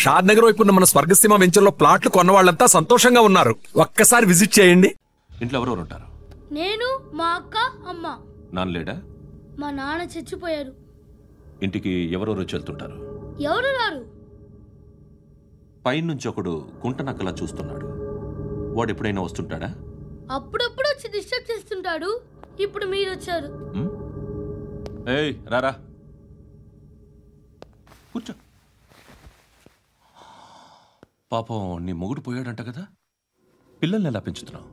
షాద్ నగర్ వైపు ఉన్న మన స్వర్గసీమ వెంచర్లో ప్లాట్లు కొన్న వాళ్ళంతా సంతోషంగా ఉన్నారు. ఒక్కసారి విజిట్ చేయండి. ఇంట్లో ఎవరెవరు ఉంటారు? నేను, మా అక్క, అమ్మ. నాన్న లేడా? మా నాన్న చచ్చిపోయారు. ఇంటికి ఎవరెవరు వచ్చి వెళ్తుంటారు? ఎవరు రారు. పైనుంచి ఒకడు గుంట నక్కలా చూస్తున్నాడు. వాడు ఎప్పుడైనా వస్తుంటాడా? అప్పుడప్పుడు వచ్చి డిస్టర్బ్ చేస్తుంటాడు. ఇప్పుడు మీరు వచ్చారు. ఏయ్ రారా, కూర్చో. పాపం నీ మొగుడు పోయాడంట కదా, పిల్లల్ని ఎలా పెంచుతున్నావు?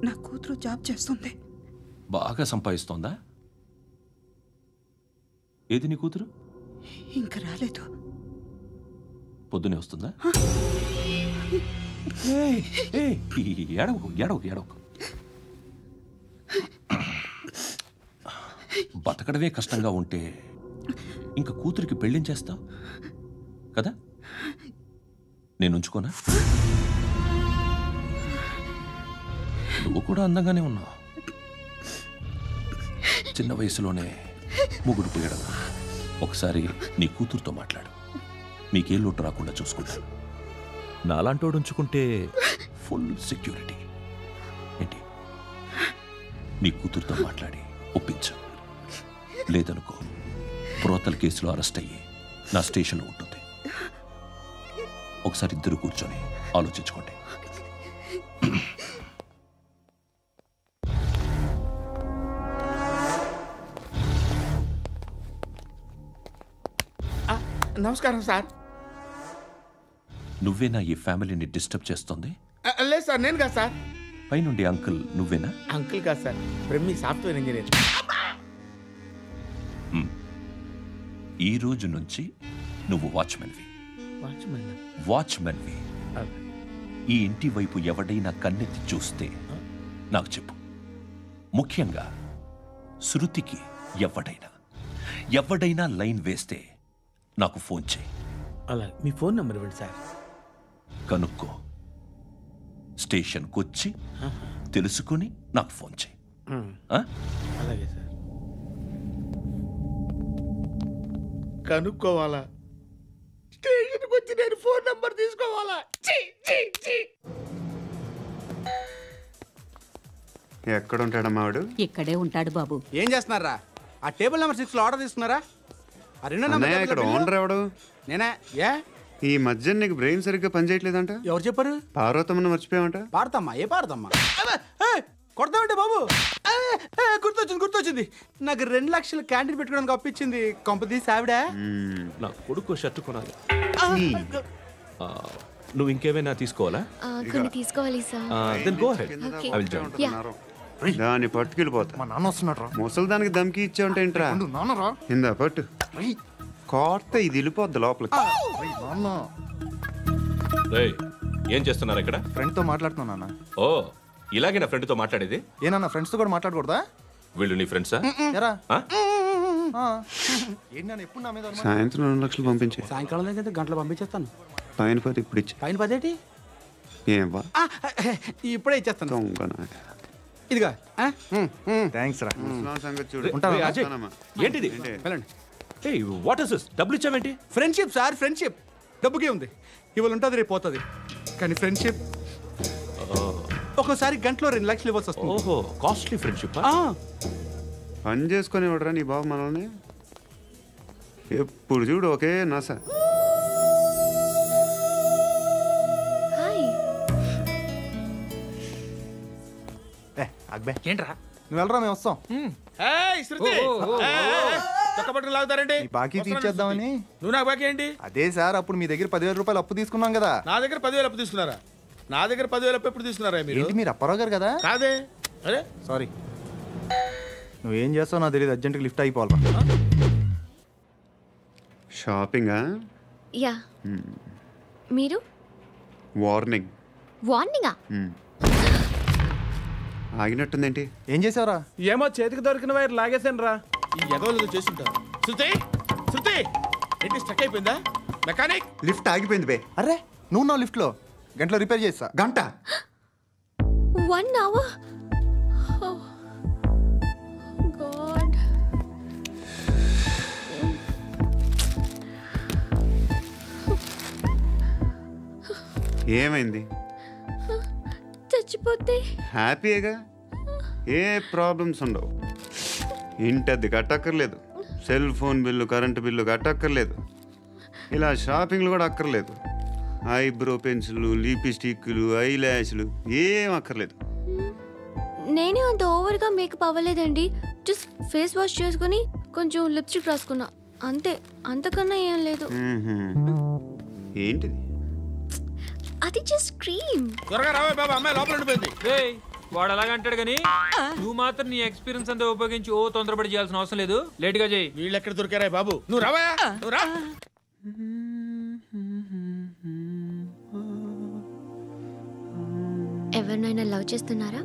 నా కూతురు జాబ్ చేస్తుంది. బాగా సంపాదిస్తోందా? ఏది నీ కూతురు? ఇంకా రాలేదు. పొద్దునే వస్తుందా? ఏడవకు ఏడవకు ఏడవకు. బతకడమే కష్టంగా ఉంటే ఇంకా కూతురికి పెళ్ళించేస్తావు కదా? నేను ఉంచుకోనా? నువ్వు కూడా అందంగానే ఉన్నావు. చిన్న వయసులోనే ముగ్గురు పోయడం. ఒకసారి నీ కూతురుతో మాట్లాడు, మీకే లోటు రాకుండా చూసుకుంటాను. నాలాంటోడు ఉంచుకుంటే ఫుల్ సెక్యూరిటీ. ఏంటి, నీ కూతురుతో మాట్లాడి ఒప్పించు. లేదనుకో, ప్రోతల కేసులో అరెస్ట్ అయ్యి నా స్టేషన్లో ఉంటుంది. ఒకసారి ఇద్దరు కూర్చొని ఆలోచించుకోండి. నమస్కారం సార్. నువ్వేనా ఈ ఫ్యామిలీని డిస్టర్బ్ చేస్తుంది? లేదు సార్, నేను కాదు సార్. పైనుండి అంకుల్ నువ్వేనా? అంకుల్ కాదు సార్, బ్రహ్మి సాఫ్ట్వేర్ ఇంజనీర్. ఈ రోజు నుంచి నువ్వు వాచ్మెన్వి. వాచ్మెన్వి. ఈ ఇంటి వైపు ఎవడైనా కన్నెత్తి చూస్తే నాకు చెప్పు. ముఖ్యంగా శృతికి ఎవడైనా లైన్ వేస్తే నాకు ఫోన్ చేయి. అలా మీ ఫోన్ నెంబర్ ఇవ్వండి సార్. కనుక్కో, స్టేషన్కి వచ్చి తెలుసుకుని నాకు ఫోన్ చేయి. అలాగే సార్. కనుక్కోవాలా? స్టేషన్కి వచ్చి నేను ఫోన్ నెంబర్ తీసుకోవాలా? ఎక్కడ ఉంటాడమ్మా వాడు? ఇక్కడే ఉంటాడు బాబు. ఏం చేస్తున్నారా? ఆ టేబుల్ నెంబర్ 6 లో ఆర్డర్ తీసుకున్నారా? ఆ 2 నెంబర్ ఇక్కడ ఓనర్ ఎవడు? నేనే. ఏ ఈ మధ్య నీకు బ్రెయిన్ సరిగ్గా పనిచేయట్లేదంట. ఎవరు చెప్పారు? పార్వతమ్మను మర్చిపోయామంట. పాడతామ్మా? ఏ పాడతామ్మా? కొడతామంటే బాబు. గుర్తొచ్చింది. నాకు 2 లక్షలు క్యాంటీన్ పెట్టుకోవడానికి అప్పించింది కొంపదీసి ఆవిడ. నా కొడుకు షర్టు కొనాలి. నువ్వు ఇంకేమైనా తీసుకోవాలా? కొన్ని తీసుకోవాలి sir. Then go ahead. I will join. దాన్ని పట్టుకెళ్ళిపోతా. మా నాన్న వస్తున్నాడు. ముసలి దానికి దమ్కి ఇచ్చావుంటే ఏంట్రా? నాన్నరా ఇందా పట్టు. కోర్త ఇది వెళ్ళిపోద్ది లోపలికి. ఏం చేస్తున్నారు ఇక్కడ? ఫ్రెండ్ తో మాట్లాడుతున్నా. ఓ, ఇలాగే నా ఫ్రెండ్ తో మాట్లాడేది? ఏనా ఫ్రెండ్స్ తో కూడా మాట్లాడకూడదా? వీళ్ళు నీ ఫ్రెండ్సా? ఎప్పుడు నా మీద సాయంత్రం 2 లక్షలు పంపించే. సాయంకాలం దగ్గర గంటలు పంపించేస్తాను. పైన 10 ఇప్పుడు ఇచ్చే. పైన 10 ఏంటి? ఏవా ఇప్పుడే ఇచ్చేస్తాను. ఇదిగా థ్యాంక్స్ రా. సంగతి చూడు. ఏంటిది? What is this? డబ్బులు ఇచ్చావేంటి? Friendship sir, friendship. డబ్బుకే ఉంది, ఇవాళ ఉంటుంది రేపు పోతుంది. కానీ ఫ్రెండ్షిప్ ఒక్కోసారి గంటలో 2 లక్షలు ఇవ్వాల్సి వస్తుంది. ఓహో, కాస్ట్లీ ఫ్రెండ్షిప్. పని చేసుకొని ఇవ్వడరా నీ బాబు మనల్ని? ఎప్పుడు చూడు ఒకే నాస. అక్బే ఏంట్రా? నువ్వు వెళ్ళరా, మేము వస్తాం. లాగుతారండి. బాకీ తీర్చేద్దామని. నువ్వు నాకు బాకీ ఏంటి? అదే సార్, అప్పుడు మీ దగ్గర 10,000 రూపాయలు అప్పు తీసుకున్నాం కదా. నా దగ్గర 10,000 అప్పు తీసుకున్నారా? నా దగ్గర 10,000 అప్పు ఎప్పుడు తీసుకున్నారా మీరు? మీరు అప్పారావు గారు కదా? కాదే. అరే సారీ. నువ్వేం చేస్తావు నాకు తెలియదు, అర్జెంట్గా లిఫ్ట్ అయిపోవాలి. షాపింగా? యా. మీరు? వార్నింగ్. వార్నింగా? ఆగినట్టుందేంటి? ఏం చేసావురా? ఏమో చేతికి దొరికిన వైర్ లాగేసాను రా. ఈ ఎగవలు చేస్తుంటారు. శృతి ఏంటి స్టక్ అయిపోయిందా? మెకానిక్. లిఫ్ట్ ఆగిపోయింది బే. అరే నువ్వు నా లిఫ్ట్ లో గంటలో రిపేర్ చేస్తా. గంట? 1 hour? Oh God. ఏమైంది? చచ్చిపోతే హ్యాపీగా, ఏ ప్రాబ్లమ్స్ ఉండవు. ఇంటి అద్దె కట్టక్కర్లేదు, cell phone bill, current bill కట్టక్కర్లేదు, ఇలా షాపింగ్లు కూడా అక్కర్లేదు. ఐబ్రో పెన్సిల్లు, లిప్స్టిక్లు, ఐ ల్యాష్లు ఏం అక్కర్లేదు. నేనే అంత ఓవర్గా మేకప్ అవ్వలేదండి. జస్ట్ ఫేస్ వాష్ చేసుకుని కొంచెం లిప్స్టిక్ రాసుకున్నా అంతే, అంతకన్నా ఏం లేదు. ఏంటిది? అది జస్ట్ క్రీమ్. త్వరగా రావే బాబా, అమ్మాయి లోపల ఉండిపోయింది. వాడు అలాగంటాడు కానీ నువ్వు మాత్రం నీ ఎక్స్పీరియన్స్ అంతా ఉపయోగించి తొందరపడి చేయాల్సిన అవసరం లేదు. లేట్ గా చేయి. వీళ్ళు ఎక్కడ దొరికారా బాబు? నువ్వు రావా, నువ్వు రా. ఎవరినైనా లవ్ చేస్తున్నారా?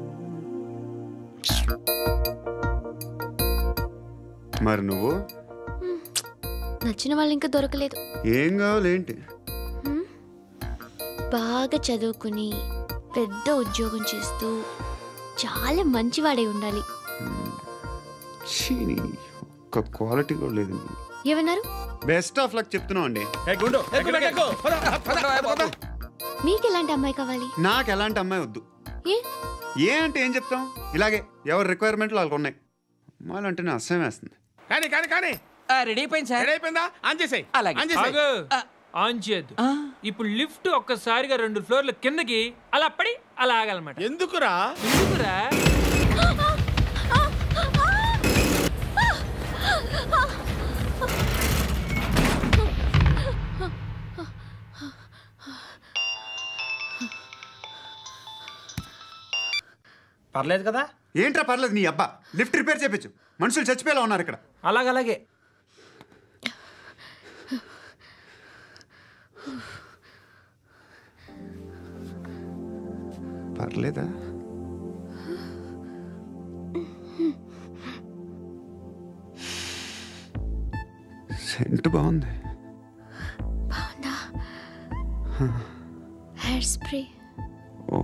మరి నువ్వు? నచ్చిన వాళ్ళు ఇంకా దొరకలేదు. ఏం కావాలేంటి? బాగా చదువుకుని పెద్ద ఉద్యోగం చేస్తూ చాలా మంచివాడే ఉండాలి. ఒక్క క్వాలిటీ కూడా లేదు. ఏమన్నారు? బెస్ట్ ఆఫ్ లక్ చెప్తున్నావు అండి. మీకు ఎలాంటి అమ్మాయి కావాలి? నాకు ఎలాంటి అమ్మాయి వద్దు. ఏ అంటే ఏం చెప్తాం, ఇలాగే ఎవరి రిక్వైర్మెంట్లు వాళ్ళకు ఉన్నాయి. అమ్మాయిలు అంటేనే అసహ్యం వేస్తుంది. కానీ కానీ కానీ రెడీ అయిపోయింది సార్. రెడీ అయిపోయిందా? ఆన్ చేసేయ్. ఆన్ చేసేయ్. ఆన్ చేయద్దు. ఇప్పుడు లిఫ్ట్ ఒక్కసారిగా 2 ఫ్లోర్ల కిందకి అలా పడి అలా ఆగాలన్నమాట. ఎందుకురా? ఎందుకురా? పర్లేదు కదా? ఏంట్రా పర్లేదు నీ అబ్బా. లిఫ్ట్ రిపేర్ చేయించు, మనుషులు చచ్చిపోయేలా ఉన్నారు ఇక్కడ. అలాగే పర్లేదా? సెంట్ బాగుంది. బాగుందా? Hair spray. ఓ,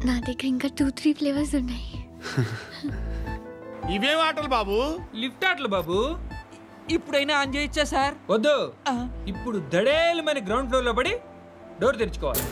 నా దగ్గర ఇంకా 2-3 ఫ్లేవర్స్ ఉన్నాయి. ఇవేం ఆటలు బాబు? లిఫ్ట్ ఆటలు బాబు. ఇప్పుడైనా ఆన్ చేయొచ్చా సార్? వద్దు. ఇప్పుడు దడేలు మన గ్రౌండ్ ఫ్లోర్ లో పడి డోర్ తెరుచుకోవాలి.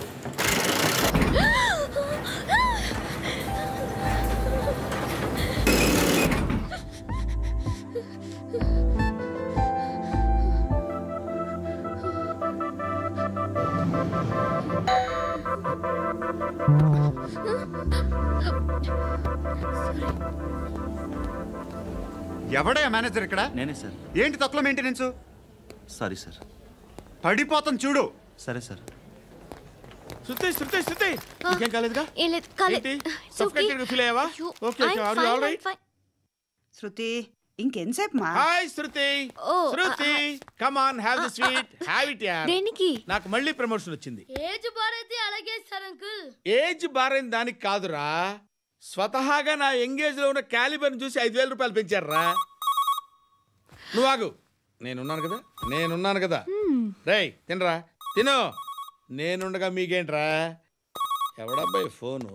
ఎవడయ్యా మేనేజర్ ఇక్కడ? నేనే సార్. ఏంటి తక్కువ మెయింటెనెన్స్? Sorry sir. పడిపోతాం చూడు. సరే సార్. శృతి శృతి శృతి, నీకేం కాలేదుగా? ఏం లేదు, కాలేదు. ఏంటి? సఫోకేటెడ్ ఫీల్ అయ్యావా? Okay okay, are you all right? Shruti ఇంకెంతసేపు మా? Hi Shruti. Shruti, come on, have the sweet, have it యార్. దేనికి? నాకు మళ్ళీ ప్రమోషన్ వచ్చింది. ఏజ్ బారైతే అలాగే సార్ అంకుల్. ఏజ్ బారైన దానికి కాదురా, స్వతహాగా నా ఎంగేజ్ లో ఉన్న క్యాలిబర్ చూసి 5,000 రూపాయలు పెంచారా. నువ్వు ఆగు, నేనున్నాను కదా. రేయ్ తినరా, తిను. నేనుండగా మీకేంట్రా? ఎవడబ్బాయి ఫోను?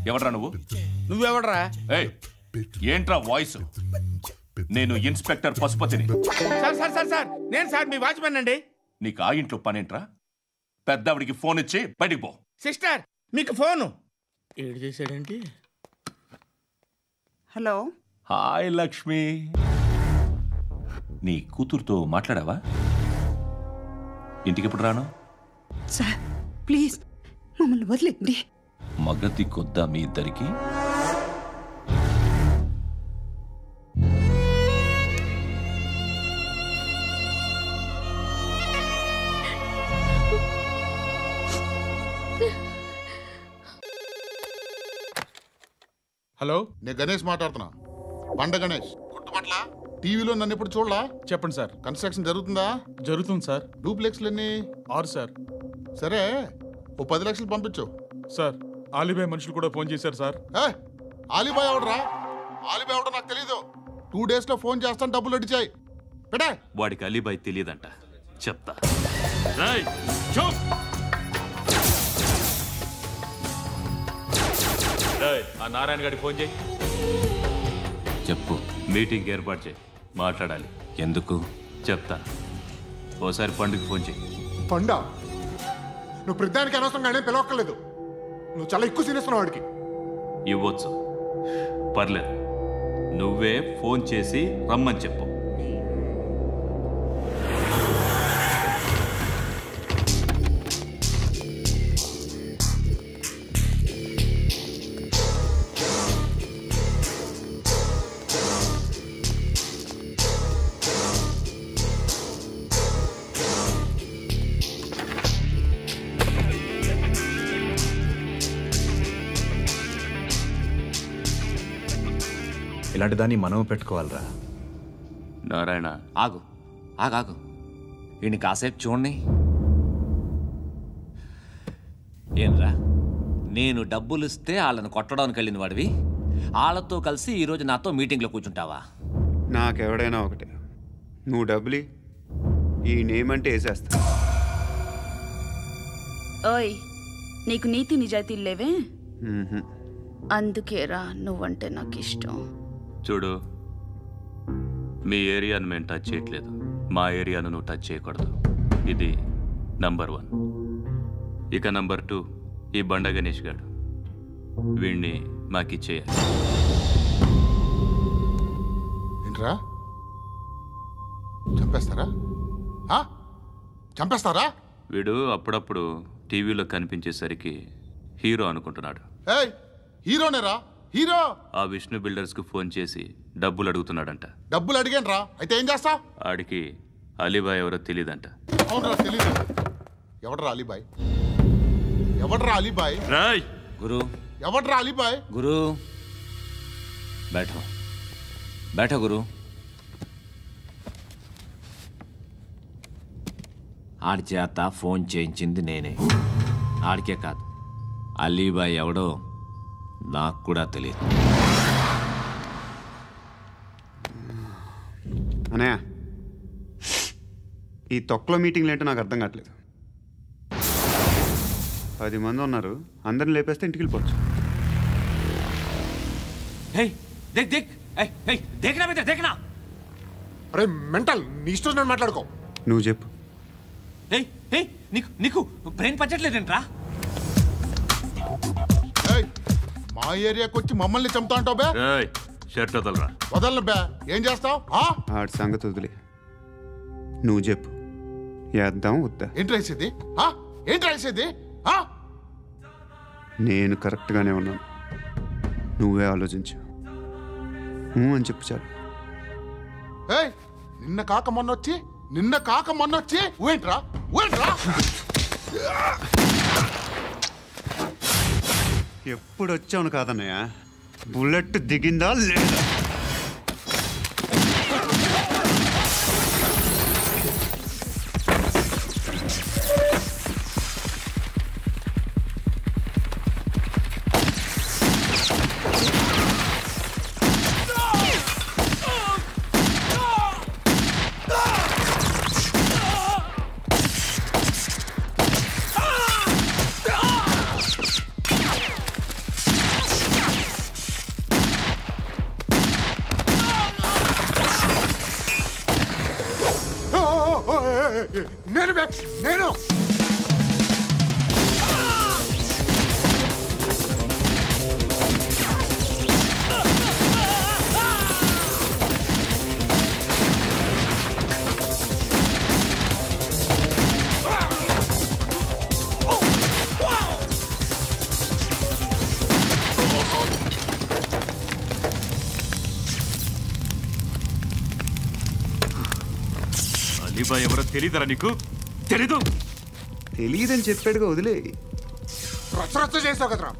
ఎవడ్రా నువ్వు? నువ్వెవడరా? ఏయ్, ఏంట్రా వాయిస్? నేను ఇన్స్పెక్టర్ పశుపతిని. సార్ సార్ సార్ సార్, నేను సార్ మీ వాచ్మెన్ అండి. నీకు ఆ ఇంట్లో పనేంట్రా? పెద్దవిడికి ఫోన్ ఇచ్చి బయటికి పో. సిస్టర్, మీకు ఫోను. ఏడు చేశాడేంటి? హలో. హాయ్ లక్ష్మి. నీ కూతురుతో మాట్లాడావా? ఇంటికి ఎప్పుడు రాను? సార్ ప్లీజ్ మమ్మల్ని వదిలేండి. మగతి కొద్దా మీ ఇద్దరికి? హలో, నేను గణేష్ మాట్లాడుతున్నా. బండ గణేష్ గుర్తుపట్ల? టీవీలో నన్ను ఎప్పుడు చూడలా? చెప్పండి సార్. కన్స్ట్రక్షన్ జరుగుతుందా? జరుగుతుంది సార్. డూప్లెక్స్లు ఎన్ని? 6 సార్. సరే, ఓ 10 లక్షలు పంపించు సార్. ఆలిబాయ్ మనుషులు కూడా ఫోన్ చేశారు సార్. ఆలిబాయ్ ఎవడరా? ఆలిబాయ్ ఎవడో నాకు తెలీదు. 2 days లో ఫోన్ చేస్తాను, డబ్బులు అడిచాయి. పెడే. వాడికి అలీబాయ్ తెలియదంట, చెప్తా. రేయ్, చూప్. రేయ్, ఆ నారాయణ గారికి ఫోన్ చేయి. చెప్పు. మీటింగ్ ఏర్పాటు చేయి, మాట్లాడాలి. ఎందుకు చెప్తా. ఓసారి పండుగ ఫోన్ చేయి. పండా, నువ్వు ప్రతిదానికి అనవసరంగానే పిలవక్కర్లేదు. నువ్వు చాలా ఎక్కువ సీనిస్తున్నావు వాడికి. ఇవ్వచ్చు, పర్లేదు. నువ్వే ఫోన్ చేసి రమ్మని చెప్పు. ఇలాంటి దాన్ని మనం పెట్టుకోవాలరా. నారాయణ, ఆగు ఆగాగు, వీడిని కాసేపు చూడండి. ఏంరా, నేను డబ్బులు ఇస్తే వాళ్ళని కొట్టడానికి వెళ్ళిన వాడివి, వాళ్ళతో కలిసి ఈరోజు నాతో మీటింగ్లో కూర్చుంటావా? నాకెవడైనా ఒకటే, నువ్వు డబ్బులి, ఈ నేమ్ అంటే వేసేస్తా. ఓయ్, నీకు నీతి నిజాయితీలు లేవే, అందుకేరా నువ్వంటే నాకు ఇష్టం. చూడు, మీ ఏరియాను మేము టచ్ చేయట్లేదు, మా ఏరియాను నువ్వు టచ్ చేయకూడదు. ఇది నంబర్ 1. ఇక నంబర్ 2, ఈ బండ గణేష్ గారు, వీణ్ణి మాకిచ్చేయాలి. ఏంట్రా, చంపేస్తారా? చంపేస్తారా? వీడు అప్పుడప్పుడు టీవీలో కనిపించేసరికి హీరో అనుకుంటున్నాడు. ఏయ్, హీరోనేరా, హీరో. ఆ విష్ణు బిల్డర్స్ కు ఫోన్ చేసి డబ్బులు అడుగుతున్నాడంట. డబ్బులు అడిగాను రా, అయితే ఏం చేస్తా? ఆడికి అలీబాయ్ ఎవరో తెలియదంట. అవునరా, తెలీదు. ఎవడరా అలీబాయ్? ఎవడరా అలీబాయ్? రాయ్ గురు, ఎవడరా అలీబాయ్? గురు बैठो बैठो గురు. ఆడి చేత ఫోన్ చేయించింది నేనే. ఆడికే కాదు, అలీబాయ్ ఎవడో నాకు కూడా తెలియదు. అనయ్య, ఈ తొక్కలో మీటింగ్లు ఏంటో నాకు అర్థం కావట్లేదు. 10 మంది ఉన్నారు, అందరిని లేపేస్తే ఇంటికి వెళ్ళిపోవచ్చు. అరే మెంటల్, నీ ఇష్టం నేను మాట్లాడుకో. నువ్వు చెప్పు. నీకు బ్రెయిన్ పచ్చట్లేదంట్రా? మా ఏరియాకి వచ్చి మమ్మల్ని చంపుతా అంటావు బే? షర్ట్ వదలరా. వదలను బే. ఏం చేస్తావు? ఆడి సంగతి వదిలే, నువ్వు చెప్పు. వేద్దాం వద్దా? ఏంటి రాసేది? ఏంటి రాసేది? నేను కరెక్ట్గానే ఉన్నాను, నువ్వే ఆలోచించు. అని చెప్పు చాలు. ఏయ్, నిన్న కాక మొన్నొచ్చి ఊయంట్రా. ఎప్పుడు వచ్చావును కాదన్నయ్య, బుల్లెట్ దిగిందా లేదా? నేను అలీబాయ్ ఎవరో తెలీదరా నీకు? తెలియదని చెప్పాడుగా, వదిలే. రచ్చ చేసావు కదరా,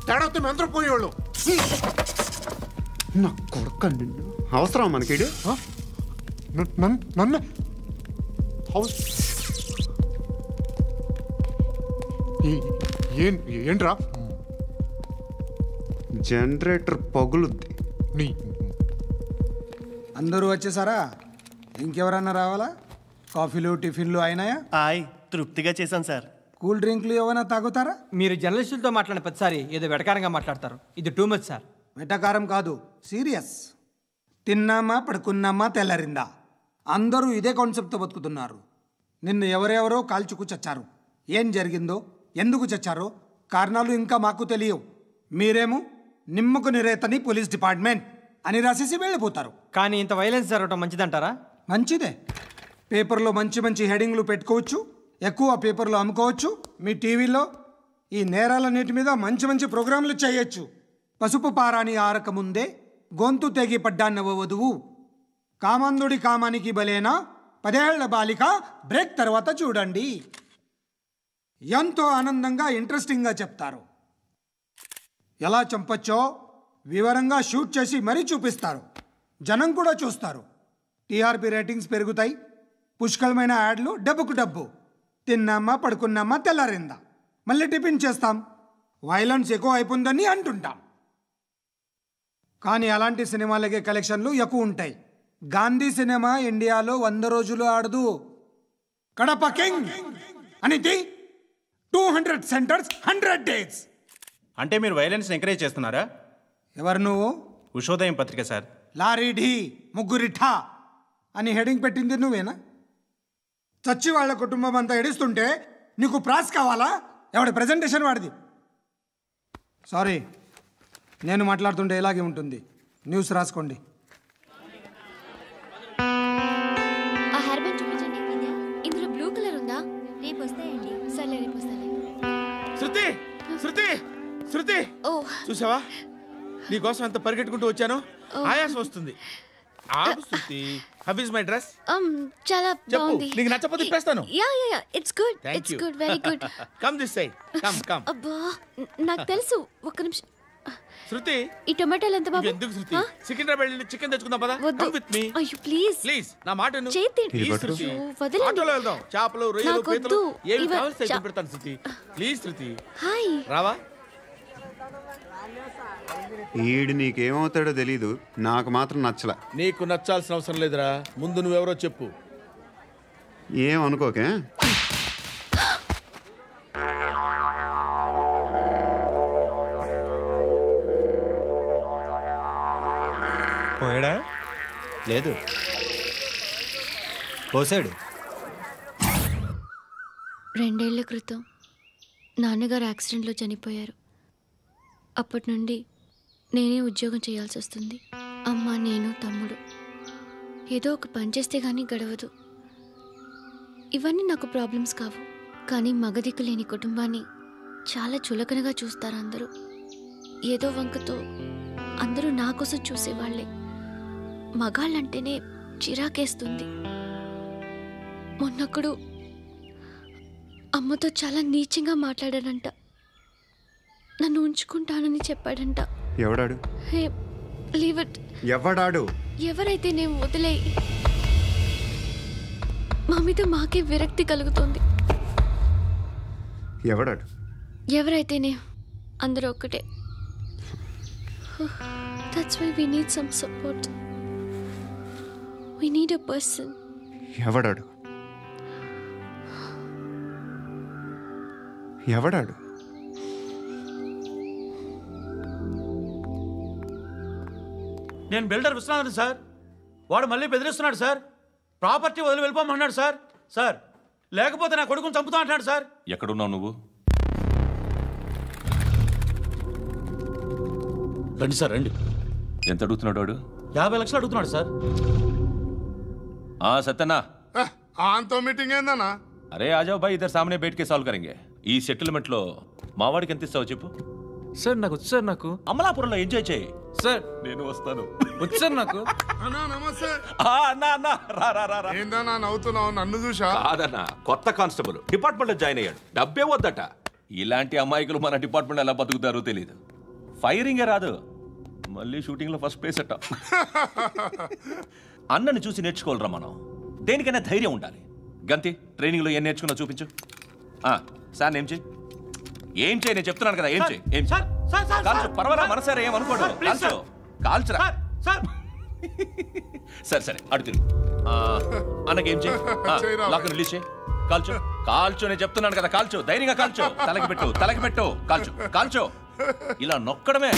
తేడా వస్తే మెంతరం పోయేవాళ్ళు. నా కొడుకు నిన్ను అవసరం మనకి. నన్ను ఏంట్రా? జనరేటర్ పగులుద్ది. అందరూ వచ్చేసారా? ఇంకెవరన్నా రావాలా? కాఫీలు టిఫిన్లు అయినాయా? తృప్తిగా చేశాను సార్. కూల్ డ్రింక్లు ఏమైనా తాగుతారా? మీరు జర్నలిస్టులతో మాట్లాడిన ప్రతిసారి ఏదో వెటకారంగా మాట్లాడతారు. ఇది టూ మచ్ సార్. వెటకారం కాదు, సీరియస్. తిన్నామా పడుకున్నామా తెల్లరిందా, అందరూ ఇదే కాన్సెప్ట్తో బతుకుతున్నారు. నిన్ను ఎవరెవరో కాల్చుకు చచ్చారు. ఏం జరిగిందో, ఎందుకు చచ్చారో కారణాలు ఇంకా మాకు తెలియవు. మీరేమో నిమ్మకు నిరేతని పోలీస్ డిపార్ట్మెంట్ అని రాసేసి వెళ్ళిపోతారు. కానీ ఇంత వైలెన్స్ జరగటం మంచిదంటారా? మంచిదే. పేపర్లో మంచి మంచి హెడింగ్లు పెట్టుకోవచ్చు, ఎక్కువ పేపర్లు అమ్ముకోవచ్చు. మీ టీవీలో ఈ నేరాలన్నిటి మీద మంచి మంచి ప్రోగ్రాంలు చేయొచ్చు. పసుపు పారాని ఆరక ముందే గొంతు తెగి పడ్డాన్నవ వధువు, కామందుడి కామానికి బలేనా 10 ఏళ్ల బాలిక బ్రేక్ తర్వాత చూడండి. ఎంతో ఆనందంగా ఇంట్రెస్టింగ్గా చెప్తారు. ఎలా చంపచ్చో వివరంగా షూట్ చేసి మరీ చూపిస్తారు. జనం కూడా చూస్తారు. టీఆర్పీ రేటింగ్స్ పెరుగుతాయి. పుష్కలమైన యాడ్లు, డబ్బుకు డబ్బు. తిన్నామా పడుకున్నామా తెల్లారిందా, మళ్ళీ టిఫిన్ చేస్తాం. వైలెన్స్ ఎక్కువ అయిపోయిందని అంటుంటాం. కానీ అలాంటి సినిమాలకే కలెక్షన్లు ఎక్కువ ఉంటాయి. గాంధీ సినిమా ఇండియాలో 100 రోజులు ఆడదు. కడప కింగ్ అనితి 200 సెంటర్స్ 100 డేస్. అంటే మీరు వైలెన్స్ ఎంకరేజ్ చేస్తున్నారా? ఎవరు నువ్వు? ఉషోదయం పత్రిక సార్. లారీ ఢీ ముగ్గురిఠా అని హెడింగ్ పెట్టింది నువ్వేనా? చచ్చి వాళ్ళ కుటుంబం అంతా ఎడుస్తుంటే నీకు ప్రాస్ కావాలా? ఎవడి ప్రజెంటేషన్ వాడిది. సారీ, నేను మాట్లాడుతుంటే ఇలాగే ఉంటుంది. న్యూస్ రాసుకోండి. ఆ హెయిర్ బ్యాండ్ చూపించండి. ఇందులో బ్లూ కలర్ ఉందా? రేపు వస్తాయండి. సరే రేపు వస్తాయి. శృతి శృతి శృతి, చూసావా నీకోసం ఎంత పరిగెట్టుకుంటూ వచ్చాను. ఆయాసం వస్తుంది. ఆగు Shruti. How is my dress? చాలా బాగుంది. నీకు నచ్చకపోతే తిప్పేస్తాను. Yeah yeah yeah, it's good. It's good, very good. Come this side. Come come. అబ్బా, నాకు తెలుసు. ఒక్క నిమిషం. శృతి, ఈ టొమాటోలు ఎంత బాబు? ఎందుకు శృతి? సికింద్రాబాద్ వెళ్ళి చికెన్ తెచ్చుకుందాం పద. వద్దు. Come with me. అయ్యో ప్లీజ్ ప్లీజ్ నా మాట విను. చేతి ప్లీజ్ శృతి. వదలండి. ఆటోలో వెళ్దాం. చేపలు, రొయ్యలు, నాకు పీతలు వద్దు. ఏమి ఇవ- కావాలి తెచ్చి పెడతాను శృతి. Please Shruti. హాయ్. రావా? ఈడు నీకేమవుతాడో తెలీదు, నాకు మాత్రం నచ్చలా. నీకు నచ్చాల్సిన అవసరం లేదురా. ముందు నువ్వెవరో చెప్పు. ఏం అనుకోకే. పోయాడా? లేదు, పోసాడు. 2 ఏళ్ల క్రితం నాన్నగారు యాక్సిడెంట్లో చనిపోయారు. అప్పటి నుండి నేనే ఉద్యోగం చేయాల్సి వస్తుంది. అమ్మ, నేను, తమ్ముడు ఏదో ఒక పని చేస్తే కానీ గడవదు. ఇవన్నీ నాకు ప్రాబ్లమ్స్ కావు. కానీ మగదిక్కు లేని కుటుంబాన్ని చాలా చులకనగా చూస్తారు అందరూ. ఏదో వంకతో అందరూ నా కోసం చూసేవాళ్లే. మగాళ్ళంటేనే చిరాకేస్తుంది. మొన్నప్పుడు అమ్మతో చాలా నీచంగా మాట్లాడాడంట. నన్ను ఉంచుకుంటానని చెప్పాడంట. ఎవడాడు? హే, లీవ్ ఇట్. ఎవడాడు? ఎవరైతే నేను వదిలేయి. మా మీద మాకే విరక్తి కలుగుతుంది. ఎవడాడు? ఎవరైతేనే అందరూ ఒక్కటే. That's why we need some support. We need a person. ఎవడాడు? ఎవడాడు? నేను బిల్డర్ విశ్వనాథన్ సార్. వాడు మళ్ళీ బెదిరిస్తున్నాడు సార్. ప్రాపర్టీ వదిలి వెళ్ళిపోమన్నాడు సార్. సార్, లేకపోతే నా కొడుకుని చంపుతా అంటున్నాడు సార్. ఎక్కడున్నావు నువ్వు? రండి సార్, రండి. ఎంత అడుగుతున్నాడు వాడు? 50 లక్షలు అడుగుతున్నాడు సార్. సత్యనా, ఆంతో మీటింగ్ ఏందన్నా? అరే ఆజావ్ భాయ్, ఇద్దరు సామనే బయట కే సాల్వ్ కరెంగే. ఈ సెటిల్మెంట్ లో మావాడికి ఎంత ఇస్తావు చెప్పు. సార్ నాకు వచ్చు సార్. నాకు అమలాపురంలో ఎంజాయ్ చేయి సార్. నేను వస్తాను. వచ్చు సార్ నాకు. అన్నా నమస్తే. రా. ఏందన్నా నవ్వుతున్నావు? నన్ను చూసా? కాదన్నా, కొత్త కానిస్టేబుల్ డిపార్ట్మెంట్ లో జాయిన్ అయ్యాడు. డబ్బే వద్దట. ఇలాంటి అమాయకులు మన డిపార్ట్మెంట్ ఎలా బతుకుతారో తెలియదు. ఫైరింగే రాదు, మళ్ళీ షూటింగ్ లో ఫస్ట్ ప్లేస్ అట్ట. అన్నని చూసి నేర్చుకోవాలరా మనం. దేనికైనా ధైర్యం ఉండాలి. గంతి, ట్రైనింగ్ లో ఏం నేర్చుకున్నా చూపించు. సార్ ఏం చేయి, ఏం చేయి, నేను చెప్తున్నాను కదా. ఏం చేయి, ఏం చేయి. కాల్చు, పర్వాలా, మనసారా ఏమనుకోడు. కాల్చు, కాల్చురా. సరే అడు తిరుగు. అన్నకేం చేయి లాక్ రిలీజ్ చేయి కాల్చు కాల్చు నేను చెప్తున్నాను కదా కాల్చు ధైర్యంగా కాల్చు తలకి పెట్టు కాల్చు కాల్చు ఇలా నొక్కడమే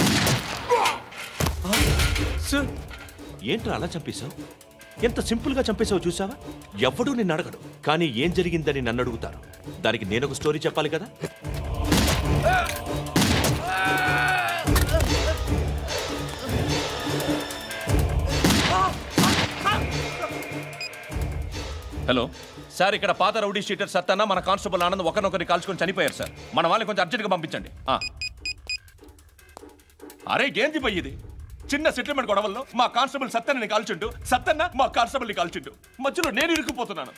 ఏంట్రా అలా చంపేశావు ఎంత సింపుల్ గా చంపేశావు చూసావా ఎవడూ నిన్ను అడగడు కానీ ఏం జరిగిందని నన్ను అడుగుతారు దానికి నేను ఒక స్టోరీ చెప్పాలి కదా హలో సార్ ఇక్కడ పాత రౌడీ షీటర్ సత్తన్న మన కానిస్టేబుల్ ఆనంద్ ఒకరినొకరిని కాల్చుకొని చనిపోయారు సార్ మన వాళ్ళని కొంచెం అర్జెంట్గా పంపించండి అరే ఏంది పోయి ఇది చిన్న సెటిల్మెంట్ గొడవల్లో మా కానిస్టేబుల్ సత్తన్నని కాల్చుంటూ సత్తన్న మా కానిస్టేబుల్ని కాల్చుంటూ మధ్యలో నేను ఇరుక్కుపోతున్నాను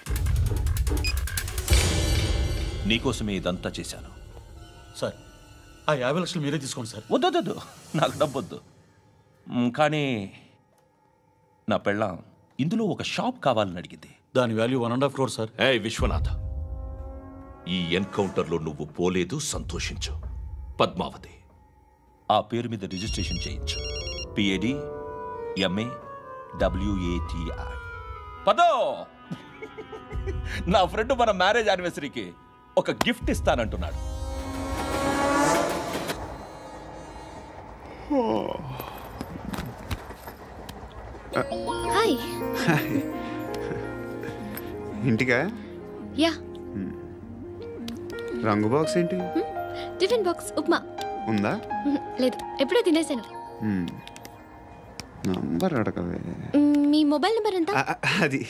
నీకోసమే ఇదంతా చేశాను సార్ ఆ 50 లక్షలు మీరే తీసుకోండి సార్ వద్దొద్దు నాకు డబ్బొద్దు కానీ నా పెళ్ళాం ఇందులో ఒక షాప్ కావాలని అడిగింది దాని వాల్యూ 1.5 crore సార్ ఏ విశ్వనాథ్ ఈ ఎన్కౌంటర్లో నువ్వు పోలేదు సంతోషించు పద్మావతి ఆ పేరు మీద రిజిస్ట్రేషన్ చేయించు PAD MA WATI పదో నా ఫ్రెండ్ మన మ్యారేజ్ యానివర్సరీకి ఒక గిఫ్ట్ ఇస్తానంటున్నాడు హాయ్ ఇంటికా యా రంగు బాక్స్ ఏంటి టిఫిన్ బాక్స్ ఉప్మా ఉందా లేదు ఎప్పుడో తినేసాను నంబర్ అడగవే మీ మొబైల్ నెంబర్ ఎంత అది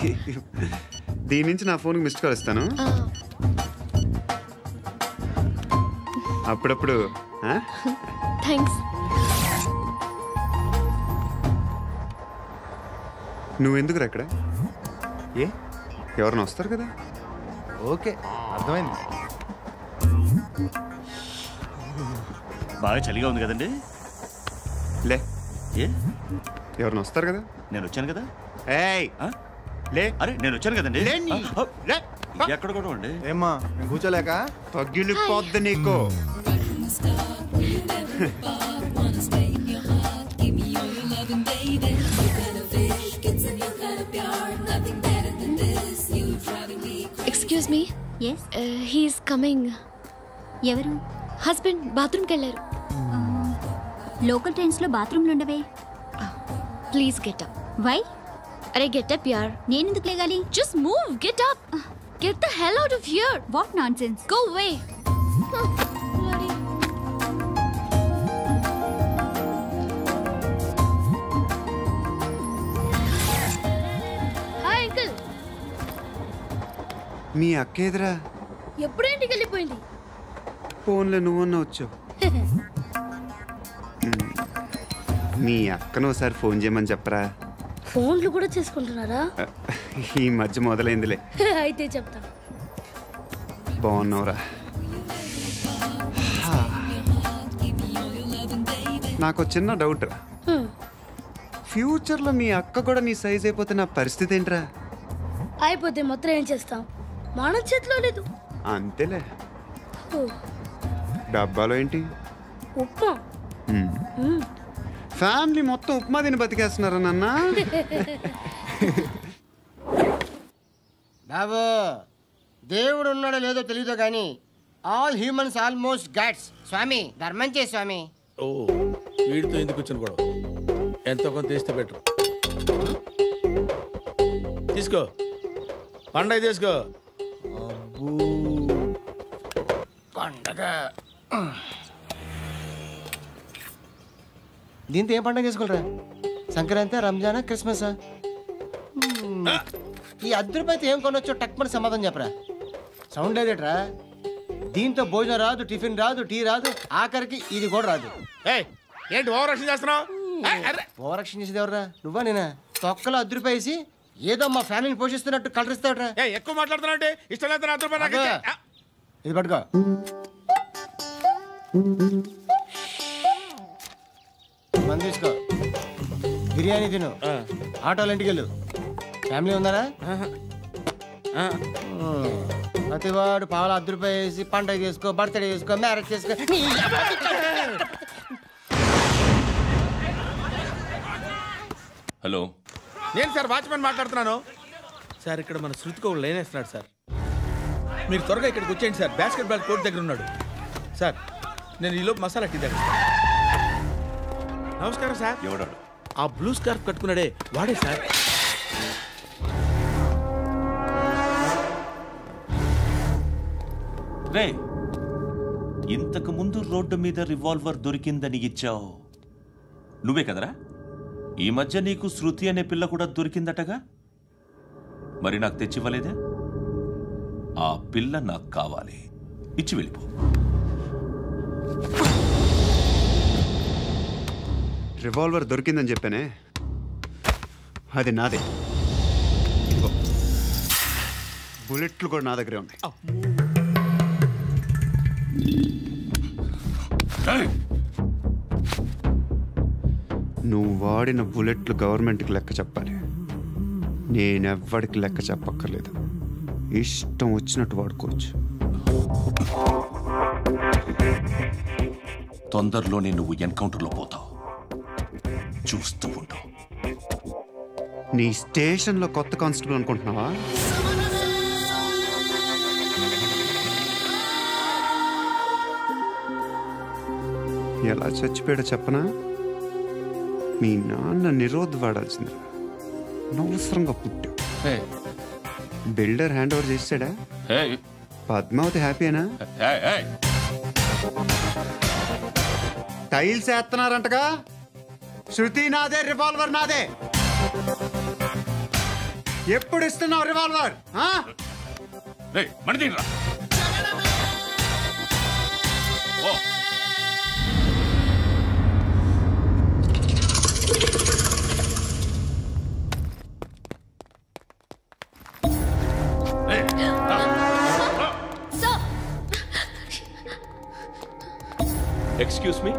దీని నుంచి నా ఫోన్కి మిస్డ్ కాల్ ఇస్తాను అప్పుడప్పుడు థ్యాంక్స్ నువ్వెందుకు అక్కడ ఏ ఎవరైనా వస్తారు కదా ఓకే అర్థమైంది బాగా చలిగా ఉంది కదండి లే ఏ ఎవరైనా వస్తారు కదా నేను వచ్చాను కదా ఏయ్ లే అరే నేను వచ్చాను కదండి ఎక్కడ కూడా అండి ఏమ్మా నేను కూర్చోలేక తగ్గిలిపోద్ది నీకు ఎక్స్క్యూజ్ మీ హీస్ కమింగ్ ఎవరు హస్బెండ్ బాత్రూమ్కి వెళ్ళారు లోకల్ ట్రైన్స్లో బాత్రూమ్లు ఉండవే ప్లీజ్ గెట్ అప్ వై అరే గెట్ అప్ యార్ నేనెందుకు లేగాలి just move get up get the hell out of here what nonsense go away hi uncle మీ అక్క ఎదురా ఎప్పుడు ఇంటికి వెళ్ళిపోయింది ఫోన్లో నువ్వన్నా వచ్చావు మీ అక్కను ఒకసారి ఫోన్ చేయమని చెప్పరా ఫోన్లు కూడా చేసుకుంటున్నారా ఈ మధ్య మొదలైందిలే అయితే చెప్తా బాగున్నావురా నాకు చిన్న డౌట్ రా ఫ్యూచర్లో మీ అక్క కూడా నీ సైజ్ అయిపోతే నా పరిస్థితి ఏంట్రా అయిపోతే మొత్తం ఏం చేస్తాం మన చేతిలో లేదు అంతేలే డబ్బాలో ఏంటి ఉప్మా ఫ్యామిలీ మొత్తం ఉప్మా తిని బతికేస్తున్నారా నాన్న బాబు దేవుడు ఉన్నాడో లేదో తెలియదు కానీ ఆల్ హ్యూమన్స్ ఆల్మోస్ట్ గాడ్స్ స్వామి ధర్మం చే స్వామి ఓ వీడితో ఎందుకు వచ్చిన గొడవ ఎంతో కొంత తీస్తే బెటర్ తీసుకో పండగ తీసుకో పండగ దీంతో ఏం పండగ చేసుకోలేరా సంక్రాంతి రంజానా క్రిస్మసా ఈ ₹10 ఏం కొనొచ్చో టక్మని సమాధానం చెప్పరా సౌండ్ లేదేట్రా దీంతో భోజనం రాదు టిఫిన్ రాదు టీ రాదు ఆఖరికి ఇది కూడా రాదు ఏంటి ఓవర్ రక్షణ చేస్తున్నావు ఓవర్ రక్షణ చేసేది ఎవరా నువ్వా నేనా తొక్కలో ₹10 వేసి ఏదో మా ఫ్యామిలీని పోషిస్తున్నట్టు కలరిస్తావుట్రా ఎక్కువ మాట్లాడుతున్నా ఇష్టం లేదు ఇది పట్టుకో మంది తీసుకో బిర్యానీ తిను ఆటోలు ఇంటికి వెళ్ళు ఫ్యామిలీ ఉన్నారా ప్రతివాడు పావులు ₹10 వేసి పండగ చేసుకో బర్త్డే చేసుకో మ్యారేజ్ చేసుకో హలో నేను సార్ వాచ్మెన్ మాట్లాడుతున్నాను సార్ ఇక్కడ మన శృతికి ఒక లైన్ వేస్తున్నాడు సార్. మీరు త్వరగా ఇక్కడికి వచ్చేయండి సార్. బాస్కెట్ బాల్ కోర్ట్ దగ్గర ఉన్నాడు సార్. నేను ఈలోపు మసాలా టీ దగ్గర. నమస్కారం సార్. ఎవడాడు? ఆ బ్లూ స్కార్ఫ్ కట్టుకున్నాడే వాడే సార్. రే, ఇంతకు ముందు రోడ్డు మీద రివాల్వర్ దొరికిందని ఇచ్చావు నువ్వే కదరా? ఈ మధ్య నీకు శృతి అనే పిల్ల కూడా దొరికిందటగా? మరి నాకు తెచ్చివ్వలేదే? ఆ పిల్ల నాకు కావాలి, ఇచ్చి వెళ్ళిపో. రివాల్వర్ దొరికిందని చెప్పానే, అది నాదే. ఇదిగో బుల్లెట్లు కూడా నా దగ్గరే ఉన్నాయి. నువ్వు వాడిన బుల్లెట్లు గవర్నమెంట్కి లెక్క చెప్పాలి. నేనెవ్వడికి లెక్క చెప్పక్కర్లేదు. ఇష్టం వచ్చినట్టు వాడుకోవచ్చు. తొందరలోనే నువ్వు ఎన్కౌంటర్లో పోతావు, చూస్తూ ఉంటావు. నీ స్టేషన్లో కొత్త కానిస్టేబుల్ అనుకుంటున్నావా? ఎలా చచ్చిపోయాడో చెప్పనా? మీ నాన్న నిరోధ్ వాడాల్సింది. అనవసరంగా పుట్టావు. బిల్డర్ హ్యాండ్ ఓవర్ చేసాడా? పద్మావతి హ్యాపీనా? టైల్స్ వేస్తున్నారంటగా. శృతి నాదే, రివాల్వర్ నాదే. ఎప్పుడు ఇస్తున్నావు రివాల్వర్? ఎక్స్క్యూజ్ మీ,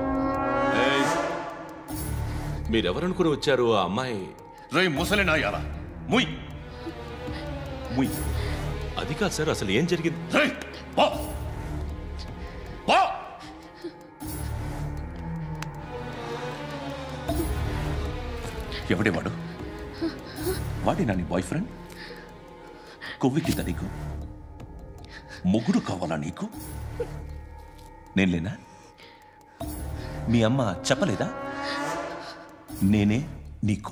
మీరెవరనుకుని వచ్చారు? ఆ అమ్మాయి ముసలి నాయాల ముయ్ ముయ్. అది కాదు సార్, అసలు ఏం జరిగింది? ఎవడే వాడు? వాడేనా నీ బాయ్ ఫ్రెండ్? కొవ్వెక్కిందా నీకు? మొగుడు కావాలా నీకు? నేను లేనా? మీ అమ్మ చెప్పలేదా నేనే నీకు?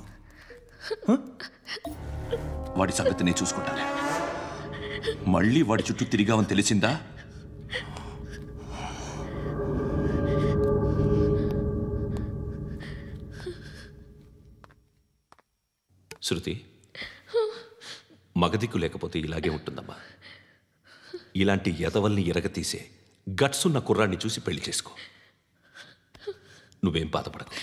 వాడి సంగతి నేను చూసుకుంటానే. మళ్ళీ వాడి చుట్టూ తిరిగావని తెలిసిందా? శృతి, మగదిక్కు లేకపోతే ఇలాగే ఉంటుందమ్మా. ఇలాంటి ఎదవల్ని ఎరగతీసే గట్స్ ఉన్న కుర్రాన్ని చూసి పెళ్లి చేసుకో. నువ్వేం బాధపడకు.